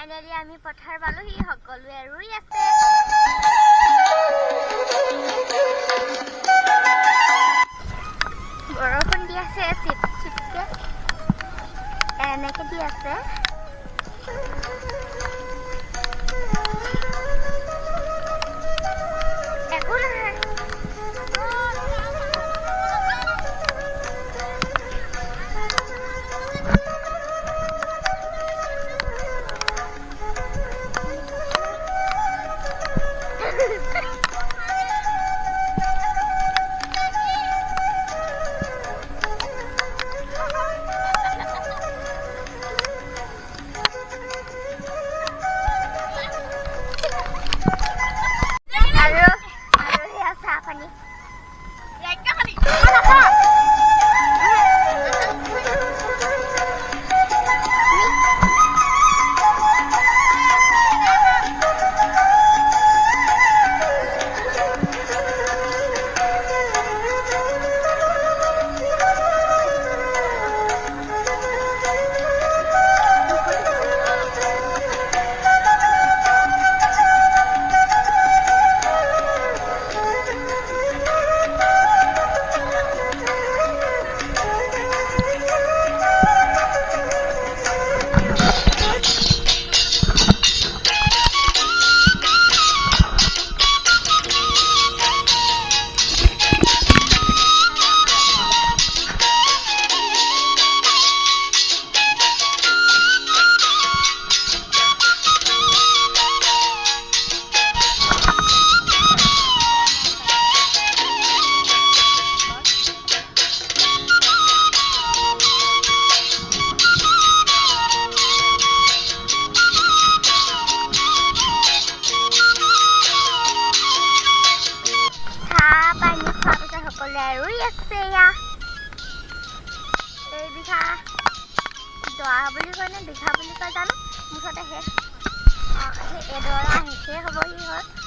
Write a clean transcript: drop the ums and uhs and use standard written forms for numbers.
finally আমি পথাৰ পালোহি সকলোৱে ৰুই আছে বৰষুণ দি আছে চিপ চিপকে এনেকে দি আছে একো নহয় ৰুই আছে ইয়া এই বিঘা দৰা বুলি কয় নে বিঘা বুলি কয় জানো মুঠতে সেই এডৰা শেষে হ'বহি হয়